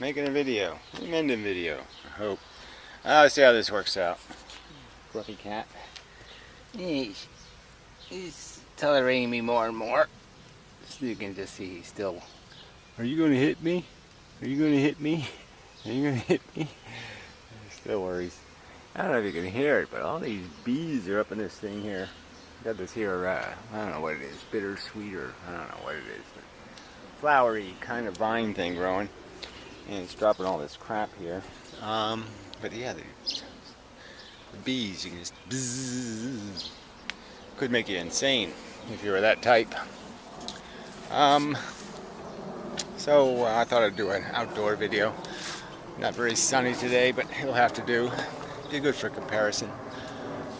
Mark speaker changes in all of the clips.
Speaker 1: Making a video. Mending video, I hope. Let's see how this works out. Fluffy cat. He's tolerating me more and more. So you can just see he's still... Are you going to hit me? Are you going to hit me? Are you going to hit me? He still worries. I don't know if you can hear it, but all these bees are up in this thing here. Got this here, I don't know what it is, bittersweet or I don't know what it is, but flowery kind of vine thing growing. And it's dropping all this crap here. But yeah, the bees, you can just bzzz. Could make you insane if you were that type. So I thought I'd do an outdoor video. Not very sunny today, but it'll have to do. Be good for comparison.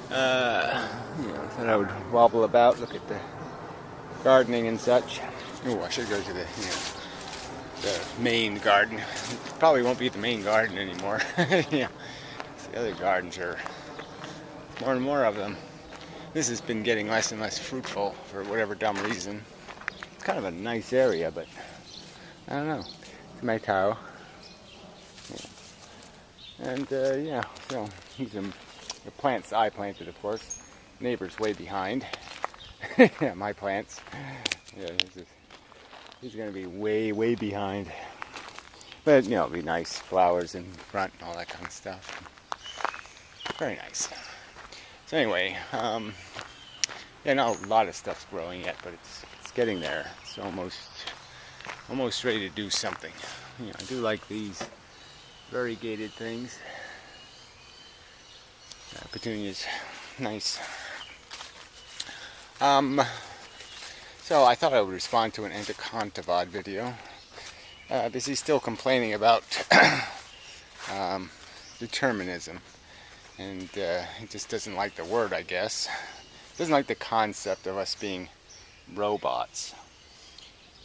Speaker 1: Thought I would wobble about, look at the gardening and such. Oh, I should go to the main garden. It probably won't be the main garden anymore. Yeah, the other gardens are more and more of them. This has been getting less and less fruitful for whatever dumb reason. It's kind of a nice area, but I don't know. Tomato. Yeah. And yeah, so these are the plants I planted, of course. Neighbor's way behind. Yeah, my plants. Yeah, he's going to be way behind. But, you know, it'll be nice. Flowers in front and all that kind of stuff. Very nice. So anyway, yeah, not a lot of stuff's growing yet, but it's getting there. It's almost ready to do something. You know, I do like these variegated things. Petunias, nice. So I thought I would respond to an Anticontavad video because he's still complaining about determinism, and he just doesn't like the word, I guess. Doesn't like the concept of us being robots.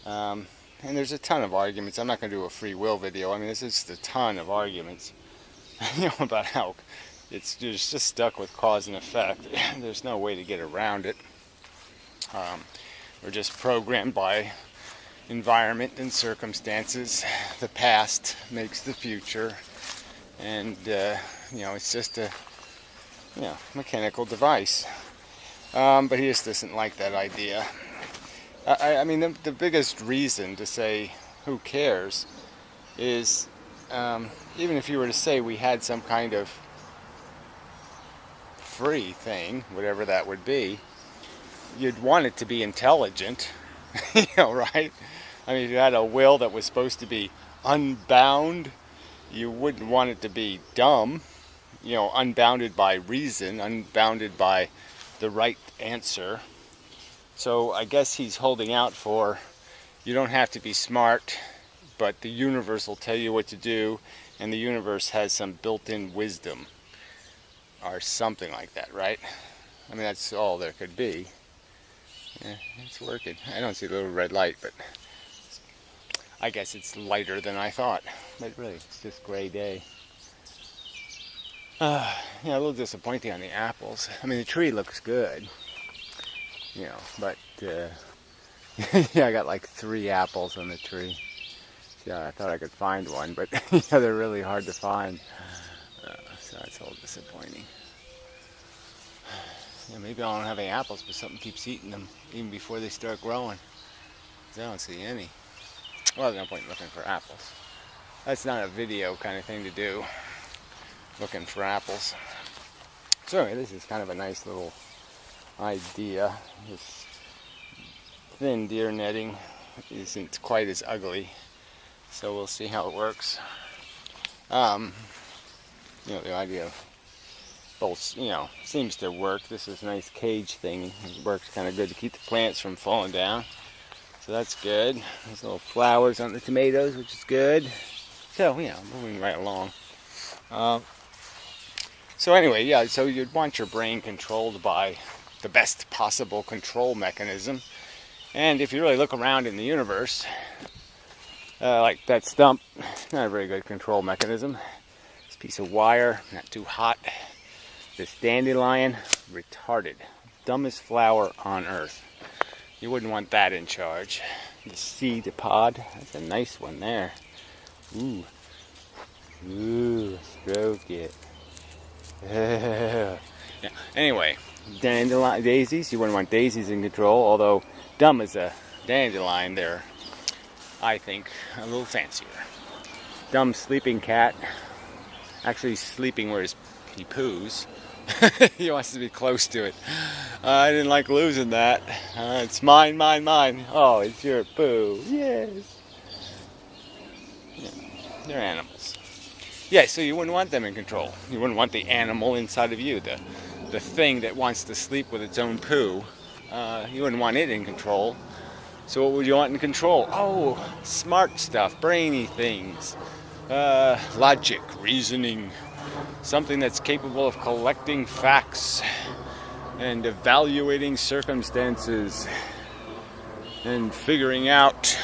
Speaker 1: And there's a ton of arguments. I'm not going to do a free will video. I mean, this is just a ton of arguments, you know, about how you're just stuck with cause and effect. There's no way to get around it. We're just programmed by environment and circumstances. The past makes the future, and you know, it's just a mechanical device. But he just doesn't like that idea. I mean, the biggest reason to say who cares is even if you were to say we had some kind of free thing, whatever that would be, you'd want it to be intelligent, you know, right? I mean, if you had a will that was supposed to be unbound, you wouldn't want it to be dumb, you know, unbounded by reason, unbounded by the right answer. So I guess he's holding out for, you don't have to be smart, but the universe will tell you what to do, and the universe has some built-in wisdom, or something like that, right? I mean, that's all there could be. Yeah, it's working. I don't see the little red light, but I guess it's lighter than I thought. But really, it's just gray day. Yeah, a little disappointing on the apples. I mean, the tree looks good, you know, but yeah, I got like 3 apples on the tree. Yeah, I thought I could find one, but yeah, they're really hard to find. So that's a little disappointing. Yeah, maybe I don't have any apples, but something keeps eating them even before they start growing. I don't see any. Well, there's no point in looking for apples. That's not a video kind of thing to do, looking for apples. So anyway, this is kind of a nice little idea. This thin deer netting isn't quite as ugly, so we'll see how it works. You know, the idea of both, you know, seems to work. This is a nice cage thing. It works kind of good to keep the plants from falling down. So that's good. There's little flowers on the tomatoes, which is good. So, you know, moving right along. So anyway, yeah, so you'd want your brain controlled by the best possible control mechanism. And if you really look around in the universe, like that stump, not a very good control mechanism. This piece of wire, not too hot. This dandelion, retarded. Dumbest flower on earth. You wouldn't want that in charge. The seed pod, that's a nice one there. Ooh. Ooh, stroke it. Yeah. Anyway, dandelion daisies. You wouldn't want daisies in control, although dumb as a dandelion, they're, I think, a little fancier. Dumb sleeping cat, actually sleeping where he poos. He wants to be close to it. I didn't like losing that. It's mine, mine, mine. Oh, it's your poo. Yes. Yeah, they're animals. Yeah, so you wouldn't want them in control. You wouldn't want the animal inside of you, the thing that wants to sleep with its own poo. You wouldn't want it in control. So what would you want in control? Oh, smart stuff, brainy things, logic, reasoning, something that's capable of collecting facts and evaluating circumstances and figuring out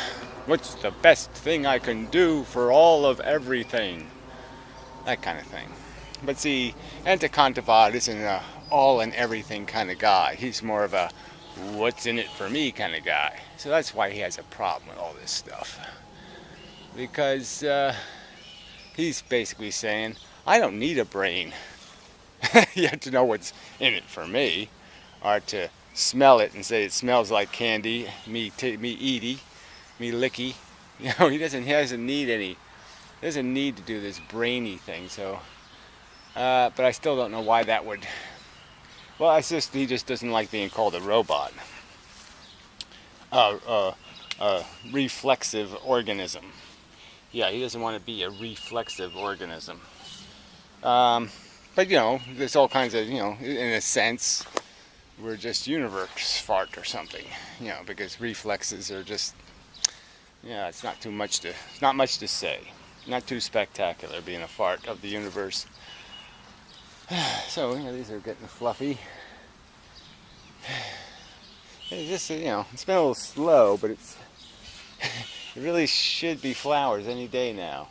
Speaker 1: what's the best thing I can do for all of everything. That kind of thing. But see, Antikantavad isn't a all and everything kind of guy. He's more of a what's in it for me kind of guy. So that's why he has a problem with all this stuff. Because he's basically saying, I don't need a brain. You have to know what's in it for me, or to smell it and say it smells like candy, me eaty, me licky. You know, he doesn't need to do this brainy thing. So, but I still don't know why that would. Well, it's just he just doesn't like being called a robot, a reflexive organism. Yeah, he doesn't want to be a reflexive organism. But you know, there's all kinds of, you know, in a sense, we're just universe fart or something, you know, because reflexes are just, yeah, it's not much to say, not too spectacular being a fart of the universe. So, you know, these are getting fluffy. It's just, you know, it's been a little slow, but it really should be flowers any day now.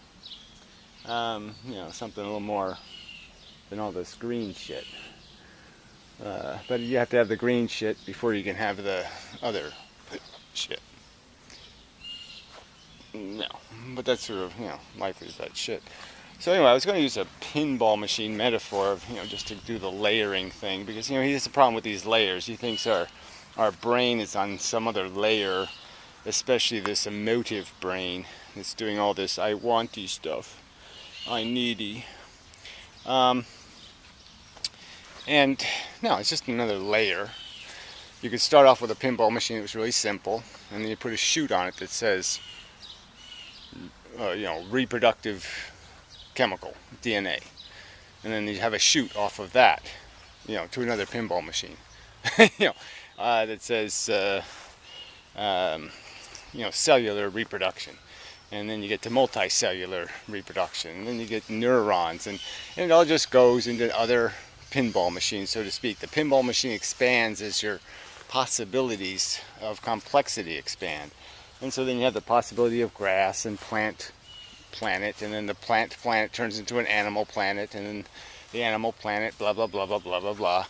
Speaker 1: You know, something a little more than all this green shit. But you have to have the green shit before you can have the other shit. No, but that's sort of, you know, life is that shit. So anyway, I was going to use a pinball machine metaphor of, you know, just to do the layering thing, because, you know, he has a problem with these layers. He thinks our brain is on some other layer, especially this emotive brain that's doing all this I wanty stuff, I needy. And no, it's just another layer. You could start off with a pinball machine that was really simple, and then you put a chute on it that says, you know, reproductive chemical, DNA. And then you have a chute off of that, you know, to another pinball machine, you know, that says, you know, cellular reproduction. And then you get to multicellular reproduction, and then you get neurons, and it all just goes into other pinball machines, so to speak. The pinball machine expands as your possibilities of complexity expand. And so then you have the possibility of grass and plant planet, and then the plant planet turns into an animal planet, and then the animal planet, blah, blah, blah, blah, blah, blah, blah.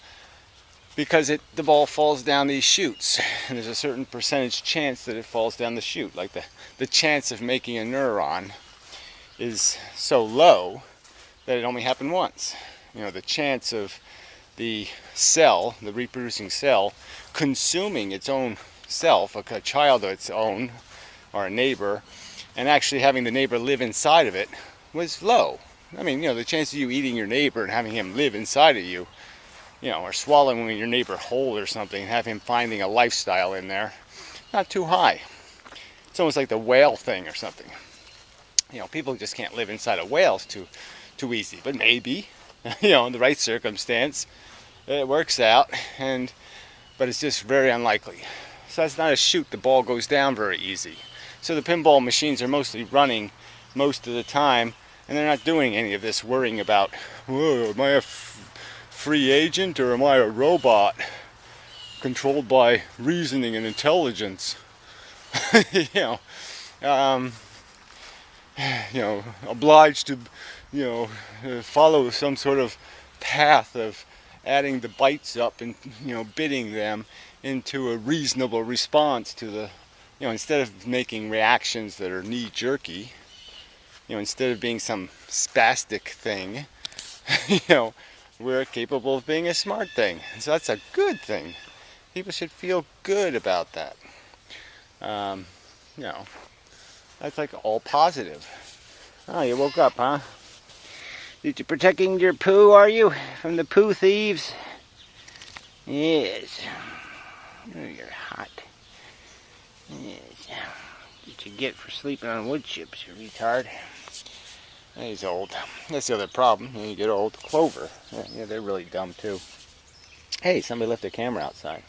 Speaker 1: Because the ball falls down these chutes, and there's a certain percentage chance that it falls down the chute. Like the chance of making a neuron is so low that it only happened once. You know, the chance of the cell, the reproducing cell, consuming its own self, a child of its own, or a neighbor, and actually having the neighbor live inside of it was low. I mean, you know, the chance of you eating your neighbor and having him live inside of you, you know, or swallowing your neighbor whole or something, and have him finding a lifestyle in there, not too high. It's almost like the whale thing or something. You know, people just can't live inside of whales too easy, but maybe, you know, in the right circumstance, it works out, but it's just very unlikely. So that's not a chute. The ball goes down very easy. So the pinball machines are mostly running most of the time, and they're not doing any of this worrying about, whoa, am I a free agent or am I a robot controlled by reasoning and intelligence? You know, obliged to, you know, follow some sort of path of adding the bytes up and, you know, bidding them into a reasonable response to the, you know, instead of making reactions that are knee-jerky, You know, instead of being some spastic thing, you know, we're capable of being a smart thing. So that's a good thing. People should feel good about that. You know, that's like all positive. Oh, you woke up, huh? You protecting your poo, are you? From the poo thieves? Yes. Oh, you're hot. Yes. What you get for sleeping on wood chips, you retard. He's old. That's the other problem. When you get old, Clover. Yeah, they're really dumb too. Hey, somebody left a camera outside.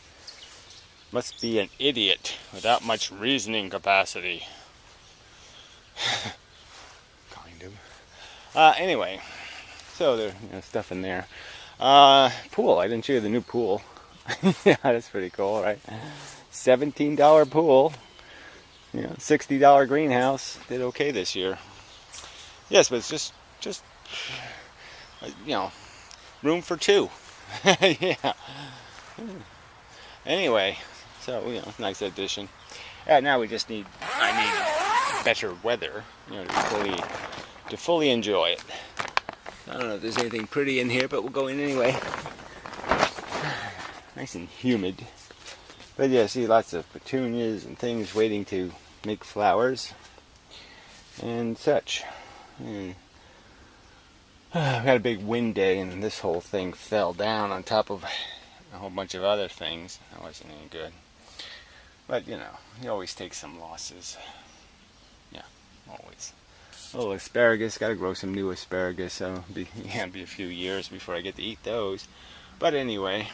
Speaker 1: Must be an idiot without much reasoning capacity. Kind of. Anyway, so there's stuff in there. Pool. I didn't show you the new pool. Yeah, that's pretty cool, right? $17 pool. You know, $60 greenhouse. Did okay this year. Yes, but it's just you know, room for two. Yeah. Anyway, so you know, nice addition. Now we just need, I need better weather, you know, to fully enjoy it. I don't know if there's anything pretty in here, but we'll go in anyway. Nice and humid. But yeah, see lots of petunias and things waiting to make flowers and such. And we had a big wind day, and this whole thing fell down on top of a whole bunch of other things. That wasn't any good. But you know, you always take some losses. Yeah, always. A little asparagus. Got to grow some new asparagus. So it'll be a few years before I get to eat those. But anyway,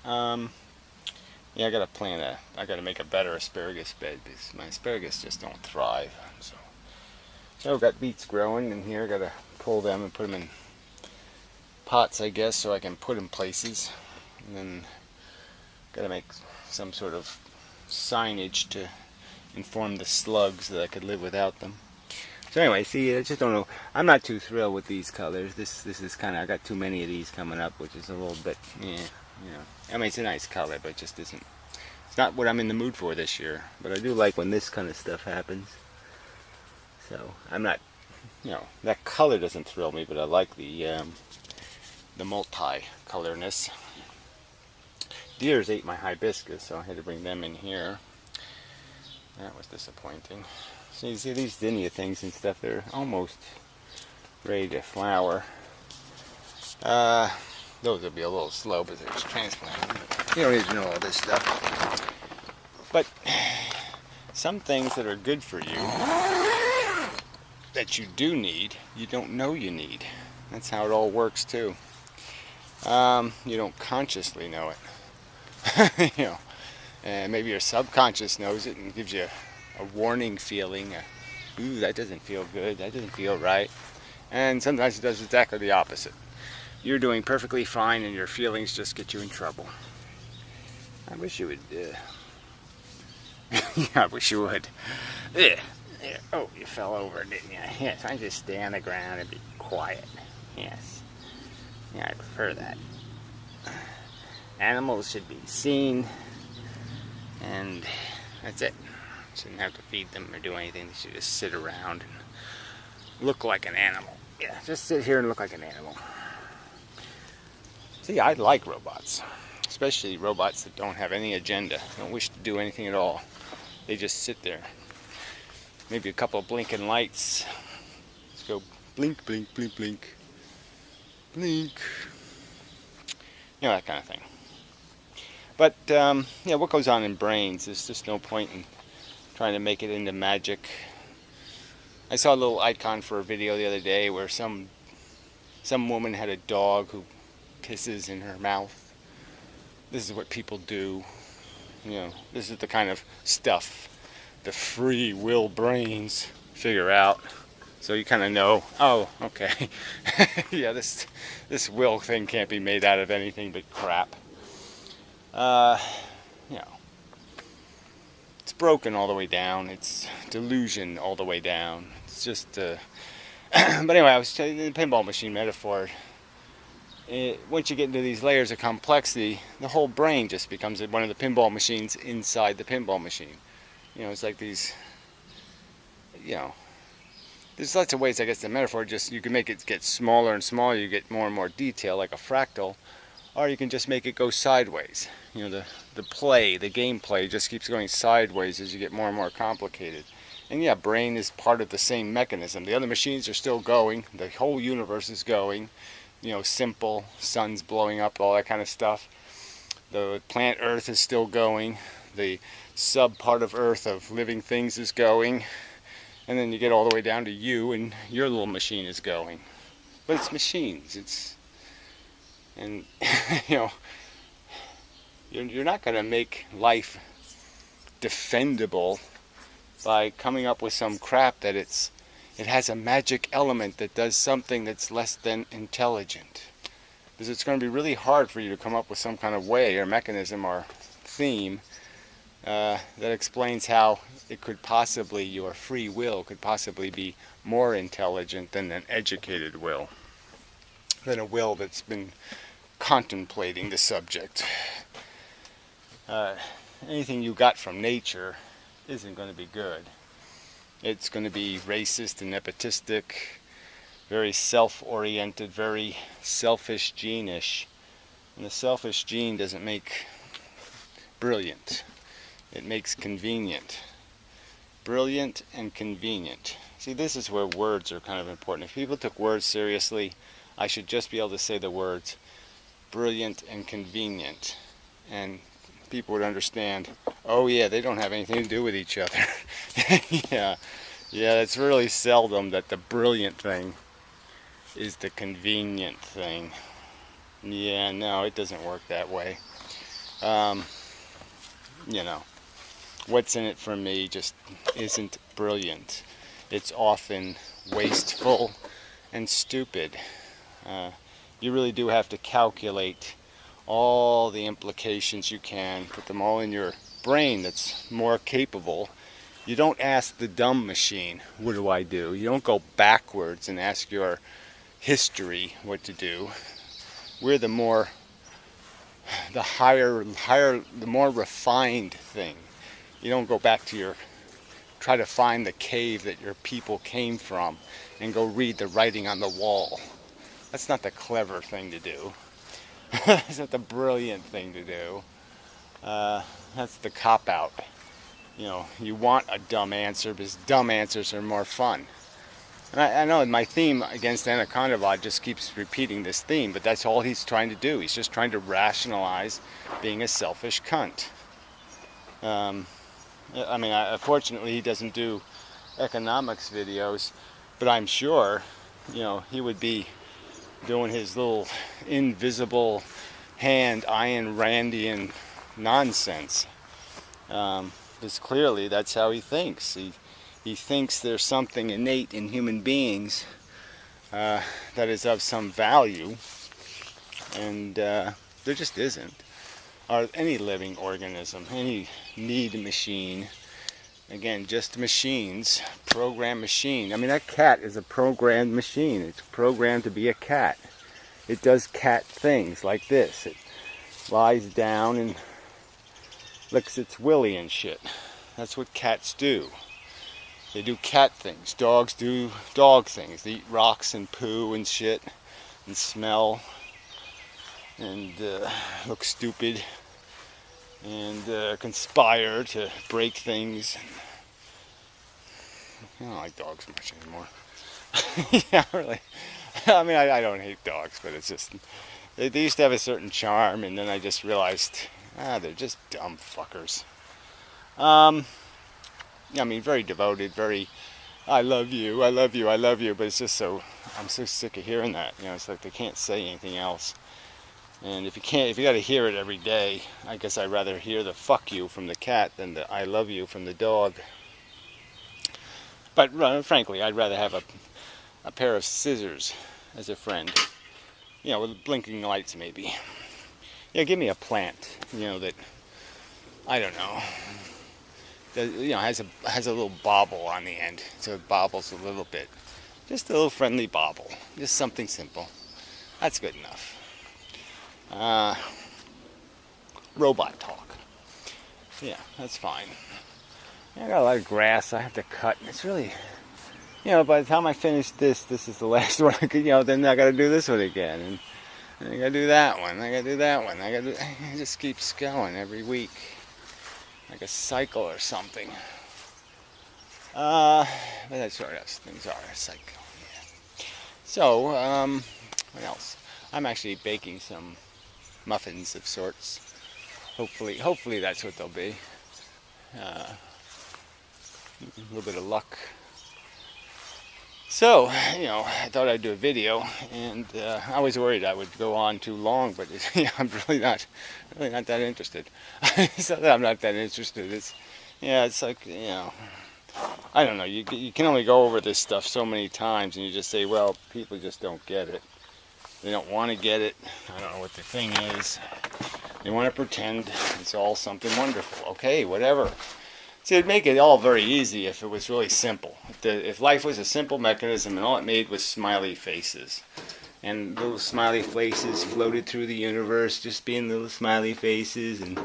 Speaker 1: yeah, I got to plant I got to make a better asparagus bed because my asparagus just don't thrive. So I've got beets growing in here. Got to pull them and put them in pots, I guess, so I can put them places. And then got to make some sort of signage to inform the slugs that I could live without them. So anyway, see, I just don't know. I'm not too thrilled with these colors. This is kind of, I got too many of these coming up, which is a little bit, yeah, you know. I mean, it's a nice color, but it just isn't. It's not what I'm in the mood for this year. But I do like when this kind of stuff happens. So I'm not, you know, that color doesn't thrill me, but I like the multi-colorness. Deers ate my hibiscus, so I had to bring them in here. That was disappointing. So you see these zinnia things and stuff, they're almost ready to flower. Those will be a little slow, but they're transplanted. You don't need to know all this stuff. But some things that are good for you, that you do need, you don't know you need. That's how it all works too. You don't consciously know it. You know, and maybe your subconscious knows it and gives you a warning feeling. Ooh, that doesn't feel good. That doesn't feel right. And sometimes it does exactly the opposite. You're doing perfectly fine, and your feelings just get you in trouble. I wish you would. Yeah, I wish you would. Yeah. Oh, you fell over, didn't you? Yes, I just stay on the ground and be quiet. Yes. Yeah, I prefer that. Animals should be seen, and that's it. Shouldn't have to feed them or do anything. They should just sit around and look like an animal. Yeah, just sit here and look like an animal. See, I like robots, especially robots that don't have any agenda, don't wish to do anything at all. They just sit there. Maybe a couple of blinking lights. Let's go blink, blink, blink, blink, blink. You know, that kind of thing. But, yeah, what goes on in brains? There's just no point in trying to make it into magic. I saw a little icon for a video the other day where some woman had a dog who pisses in her mouth. This is what people do. You know, this is the kind of stuff the free will brains figure out. So you kind of know, oh, okay. Yeah, this will thing can't be made out of anything but crap. You know, it's broken all the way down. It's delusion all the way down. It's just, but anyway, I was telling you the pinball machine metaphor. Once you get into these layers of complexity, the whole brain just becomes one of the pinball machines inside the pinball machine. You know, it's like these, you know, there's lots of ways, I guess the metaphor, just you can make it get smaller and smaller, you get more and more detail like a fractal, or you can just make it go sideways. You know, the gameplay just keeps going sideways as you get more and more complicated. And yeah, brain is part of the same mechanism. The other machines are still going, the whole universe is going, you know, simple, sun's blowing up, all that kind of stuff. The planet Earth is still going, the sub part of Earth of living things is going, and then you get all the way down to you and your little machine is going. But it's machines, and you know, you're not going to make life defendable by coming up with some crap that it has a magic element that does something that's less than intelligent. Because it's going to be really hard for you to come up with some kind of way or mechanism or theme that explains how it could possibly, your free will could possibly be more intelligent than an educated will, than a will that's been contemplating the subject. Anything you got from nature isn't going to be good. It's going to be racist and nepotistic, very self-oriented, very selfish gene-ish. And the selfish gene doesn't make brilliant. It makes convenient. Brilliant and convenient. See, this is where words are kind of important. If people took words seriously, I should just be able to say the words brilliant and convenient. And people would understand, oh yeah, they don't have anything to do with each other. yeah, it's really seldom that the brilliant thing is the convenient thing. Yeah, no, it doesn't work that way. You know, what's in it for me just isn't brilliant. It's often wasteful and stupid. You really do have to calculate all the implications you can, put them all in your brain that's more capable. You don't ask the dumb machine, what do I do? You don't go backwards and ask your history what to do. We're the more refined thing. You don't go back to try to find the cave that your people came from and go read the writing on the wall. That's not the clever thing to do. That's not the brilliant thing to do. That's the cop-out. You know, you want a dumb answer because dumb answers are more fun. And I know my theme against Anaconda just keeps repeating this theme, but that's all he's trying to do. He's just trying to rationalize being a selfish cunt. I mean, fortunately he doesn't do economics videos, but I'm sure, you know, he would be doing his little invisible hand Ayn Randian nonsense. Because clearly that's how he thinks. He thinks there's something innate in human beings that is of some value, and there just isn't. Or any living organism, any need machine. Again, just machines, programmed machine. I mean, that cat is a programmed machine. It's programmed to be a cat. It does cat things like this. It lies down and licks its willy and shit. That's what cats do. They do cat things. Dogs do dog things. They eat rocks and poo and shit and smell and look stupid and conspire to break things. I don't like dogs much anymore. Yeah, really. I mean, I don't hate dogs, but it's just they used to have a certain charm, and then I just realized, they're just dumb fuckers. I mean, very devoted, very, I love you, I love you, I love you, but it's just so, I'm so sick of hearing that. You know, it's like they can't say anything else. And if you got to hear it every day, I guess I'd rather hear the fuck you from the cat than the I love you from the dog. But frankly, I'd rather have a pair of scissors as a friend. You know, with blinking lights maybe. Yeah, give me a plant, you know, that, I don't know, that, you know, has a little bobble on the end, so it bobbles a little bit. Just a little friendly bobble. Just something simple. That's good enough. Robot talk. Yeah, that's fine. I got a lot of grass I have to cut. It's really you know, by the time I finish this is the last one. You know, then I got to do this one again, and I got to do that one. I got to do that one. It just keeps going every week, like a cycle or something. But that's sort of things are a cycle. Yeah. So, what else? I'm actually baking some muffins of sorts. Hopefully that's what they'll be. A little bit of luck. So, you know, I thought I'd do a video, and I was worried I would go on too long, but I'm really not that interested. So I'm not that interested. It's like, you know, I don't know. You can only go over this stuff so many times, and you just say, well, people just don't get it. They don't want to get it. I don't know what the thing is. They want to pretend it's all something wonderful. Okay, whatever. See, it'd make it all very easy if it was really simple. If life was a simple mechanism and all it made was smiley faces. And little smiley faces floated through the universe, just being little smiley faces. And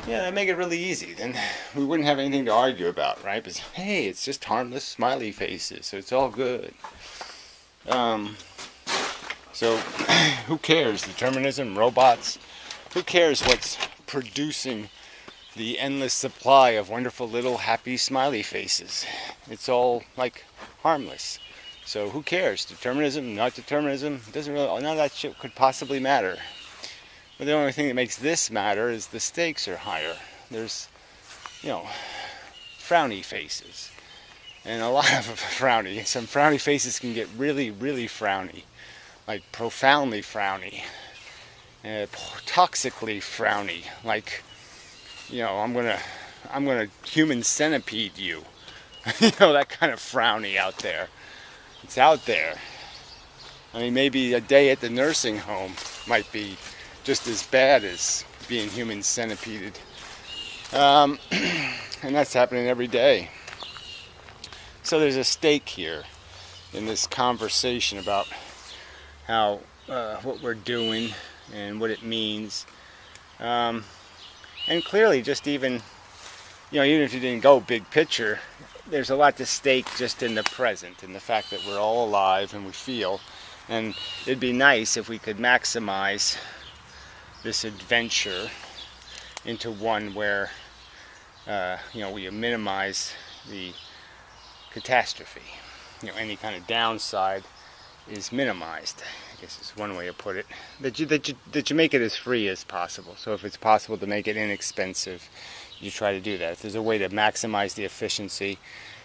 Speaker 1: yeah, that'd make it really easy. Then we wouldn't have anything to argue about, right? Because, hey, it's just harmless smiley faces, so it's all good. So, who cares? Determinism, robots? Who cares what's producing the endless supply of wonderful little happy smiley faces? It's all like harmless. So who cares? Determinism, not determinism? It doesn't really, none of that shit could possibly matter. But the only thing that makes this matter is the stakes are higher. There's, you know, frowny faces. And a lot of frowny. Some frowny faces can get really, really frowny. Like profoundly frowny. Toxically frowny. Like, you know, I'm gonna human centipede you. You know, that kind of frowny out there. It's out there. I mean, maybe a day at the nursing home might be just as bad as being human centipeded. And that's happening every day. So there's a stake here in this conversation about how what we're doing and what it means. And clearly, just even, you know, even if you didn't go big picture, there's a lot to stake just in the present, in the fact that we're all alive and we feel. And it'd be nice if we could maximize this adventure into one where, you know, we minimize the catastrophe. You know, any kind of downside is minimized, I guess is one way to put it. That you make it as free as possible. So if it's possible to make it inexpensive, you try to do that. If there's a way to maximize the efficiency,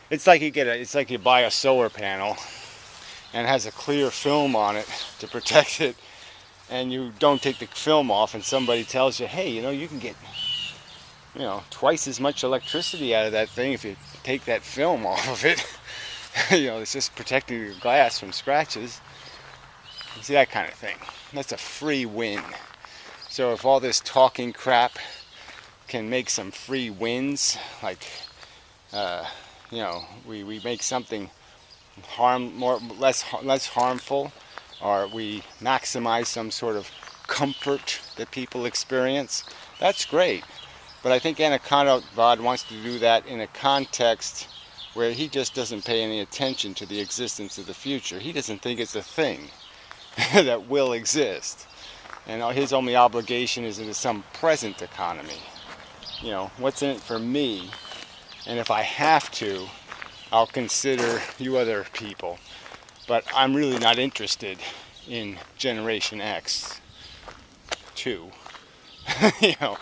Speaker 1: it's like you buy a solar panel and it has a clear film on it to protect it, and you don't take the film off, and somebody tells you, hey, you know, you can get, you know, twice as much electricity out of that thing if you take that film off of it. You know, it's just protecting the glass from scratches. You see, that kind of thing. That's a free win. So if all this talking crap can make some free wins, like, you know, we make something less harmful, or we maximize some sort of comfort that people experience, that's great. But I think Anaconda Vod wants to do that in a context where he just doesn't pay any attention to the existence of the future. He doesn't think it's a thing that will exist. And his only obligation is into some present economy. You know, what's in it for me? And if I have to, I'll consider you other people. But I'm really not interested in Generation X, too. You know,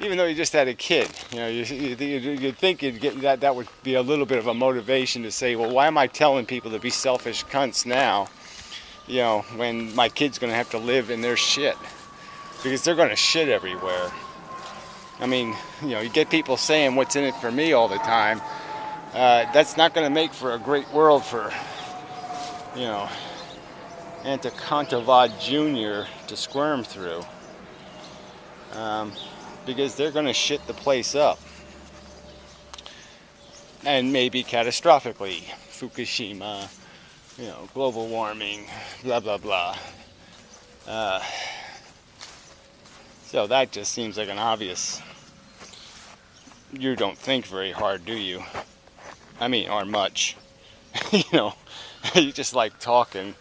Speaker 1: even though you just had a kid, you know, you'd think you'd get that would be a little bit of a motivation to say, well, why am I telling people to be selfish cunts now, you know, when my kid's going to have to live in their shit? Because they're going to shit everywhere. I mean, you know, you get people saying what's in it for me all the time. That's not going to make for a great world for, you know, Anaconda Vod Jr. to squirm through. Because they're going to shit the place up. And maybe catastrophically. Fukushima, you know, global warming, blah, blah, blah. So that just seems like an obvious. You don't think very hard, do you? I mean, or much. you know, you just like talking,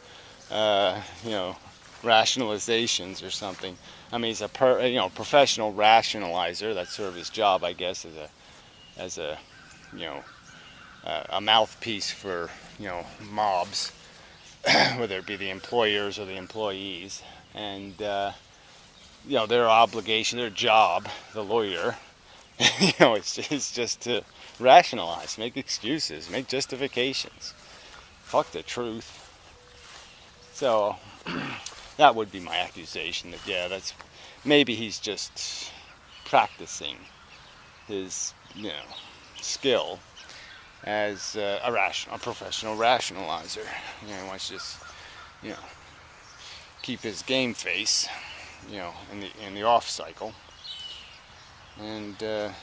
Speaker 1: you know, rationalizations or something. I mean, he's a professional rationalizer. That's sort of his job, I guess, as a you know, a mouthpiece for, you know, mobs, whether it be the employers or the employees. And you know, their obligation, their job, the lawyer, you know, it's just to rationalize, make excuses, make justifications. Fuck the truth. So that would be my accusation, that yeah, that's maybe he's just practicing his, you know, skill as a professional rationalizer. You know, he wants to just, you know, keep his game face, you know, in the off cycle. And damn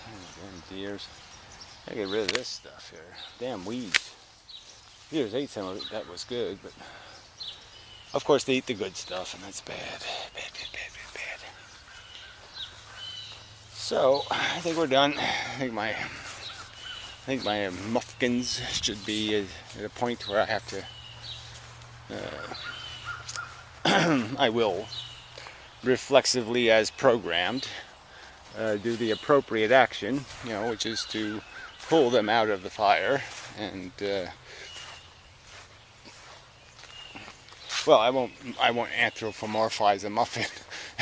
Speaker 1: deers, I get rid of this stuff here. Damn weeds. Deers ate some of it. That was good, but of course they eat the good stuff, and that's bad. Bad. So I think we're done. I think my muffins should be at a point where I have to. I will reflexively, as programmed, do the appropriate action, you know, which is to pull them out of the fire. And well, I won't anthropomorphize a muffin.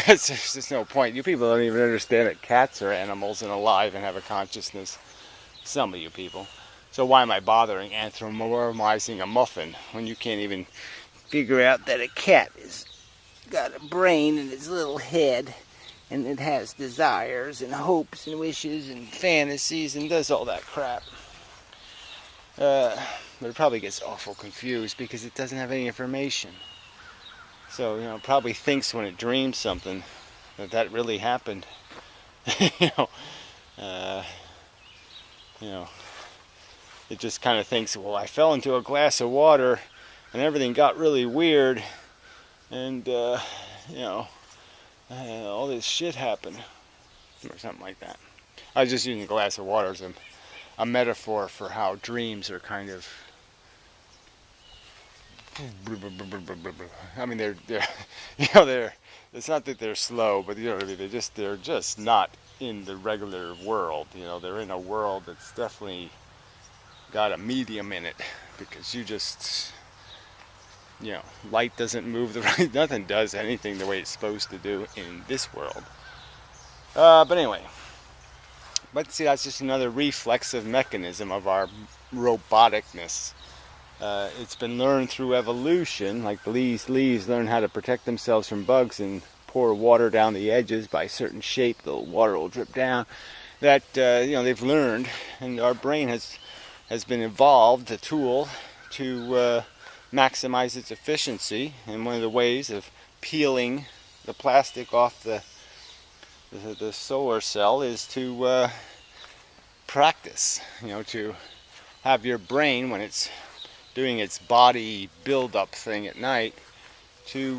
Speaker 1: There's just no point. You people don't even understand that cats are animals and alive and have a consciousness. Some of you people. So why am I bothering anthropomorphizing a muffin when you can't even figure out that a cat has got a brain in its little head, and it has desires and hopes and wishes and fantasies and does all that crap. But it probably gets awful confused because it doesn't have any information. So, you know, it probably thinks when it dreams something that really happened. you know, it just kind of thinks, well, I fell into a glass of water and everything got really weird, and you know, all this shit happened, or something like that. I was just using a glass of water as a metaphor for how dreams are kind of, I mean, they're you know, it's not that they're slow, but you know, they're just not in the regular world. You know, they're in a world that's definitely got a medium in it, because you just, you know, light doesn't move the right, nothing does anything the way it's supposed to do in this world. But anyway, but see, that's just another reflexive mechanism of our roboticness. It's been learned through evolution, like the leaves learn how to protect themselves from bugs and pour water down the edges by a certain shape, the water will drip down. That, you know, they've learned, and our brain has been evolved, a tool to maximize its efficiency. And one of the ways of peeling the plastic off the solar cell is to practice, you know, to have your brain, when it's doing its body build-up thing at night, to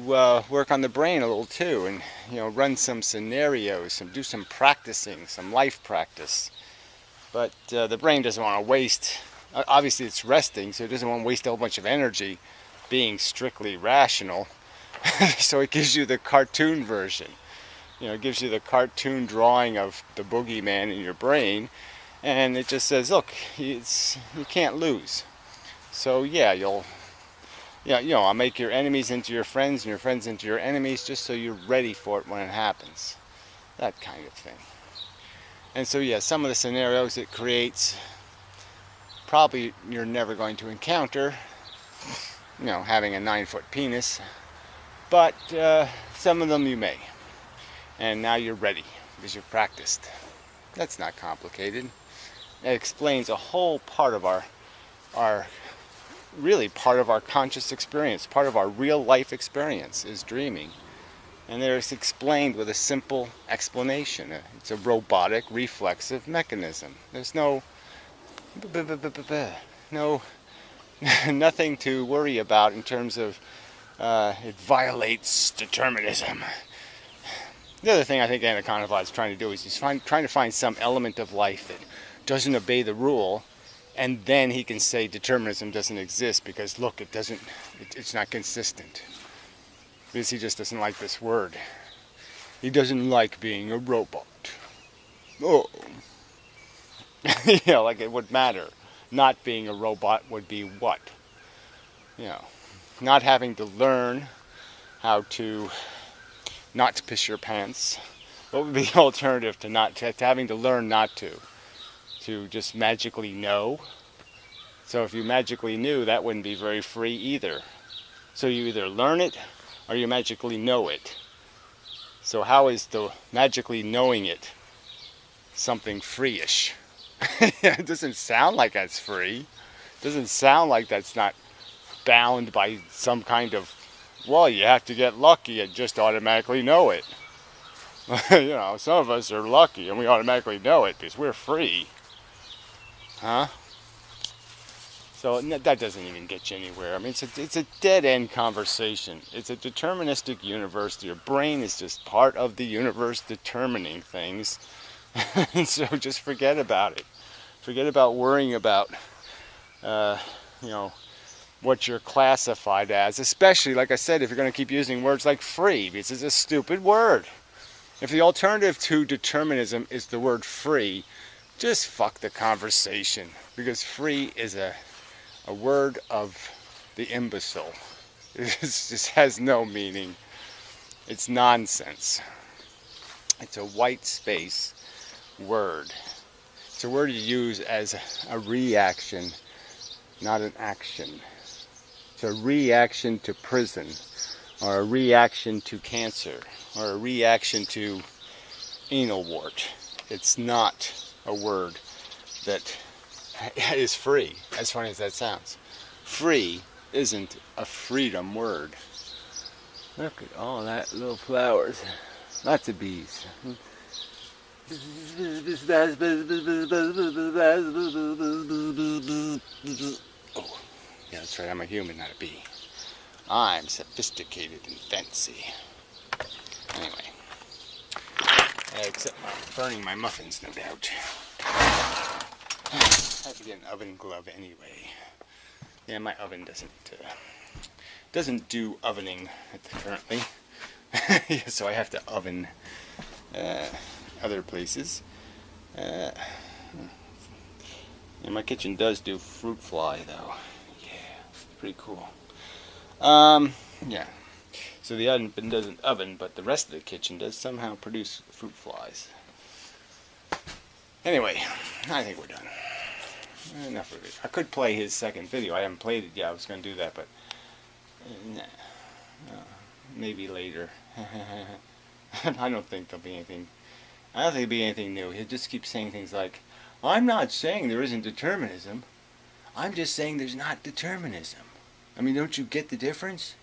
Speaker 1: work on the brain a little too, and, you know, run some scenarios, do some practicing, some life practice. But the brain doesn't want to waste, obviously it's resting, so it doesn't want to waste a whole bunch of energy being strictly rational. So it gives you the cartoon version. You know, it gives you the cartoon drawing of the boogeyman in your brain, and it just says, look, you can't lose. So yeah, I'll make your enemies into your friends and your friends into your enemies, just so you're ready for it when it happens. That kind of thing. And so yeah, some of the scenarios it creates, probably you're never going to encounter, you know, having a 9-foot penis, but some of them you may. And now you're ready because you've practiced. That's not complicated. It explains a whole part of our really part of our conscious experience, part of our real life experience is dreaming. And it's explained with a simple explanation. It's a robotic, reflexive mechanism. There's nothing to worry about in terms of it violates determinism. The other thing I think Anaconda is trying to do is he's trying to find some element of life that doesn't obey the rule And then he can say determinism doesn't exist because look, it's not consistent. Because he just doesn't like this word. He doesn't like being a robot. Oh. Like it would matter. Not being a robot would be what? Not having to learn how to not piss your pants. What would be the alternative to having to learn not to? To just magically know? So if you magically knew, that wouldn't be very free either. So you either learn it or you magically know it. So how is the magically knowing it something free-ish? It doesn't sound like that's free. It doesn't sound like that's not bound by some kind of, well, you have to get lucky and just automatically know it. Some of us are lucky and we automatically know it because we're free. Huh? So that doesn't even get you anywhere. I mean, it's a dead-end conversation. It's a deterministic universe. Your brain is just part of the universe determining things. And so just forget about it. Forget about worrying about, what you're classified as. Especially, like I said, if you're going to keep using words like free, because it's a stupid word. If the alternative to determinism is the word free, just fuck the conversation. Because free is a word of the imbecile. It just has no meaning. It's nonsense. It's a white space word. It's a word you use as a reaction, not an action. It's a reaction to prison, or a reaction to cancer, or a reaction to anal wart. It's not a word that is free, as funny as that sounds. Free isn't a freedom word. Look at all that little flowers. Lots of bees. Oh, yeah, that's right, I'm a human, not a bee. I'm sophisticated and fancy. Anyway. Except burning my muffins, no doubt. I have to get an oven glove anyway. Yeah, my oven doesn't do ovening currently. So I have to oven other places. And my kitchen does do fruit fly though. Yeah, it's pretty cool. Yeah. So the oven doesn't oven, but the rest of the kitchen does somehow produce fruit flies. Anyway, I think we're done. Enough of it. I could play his second video. I haven't played it yet. I was going to do that, but maybe later. I don't think there'll be anything. I don't think there'll be anything new. He'll just keep saying things like, "I'm not saying there isn't determinism. I'm just saying there's not determinism." I mean, don't you get the difference?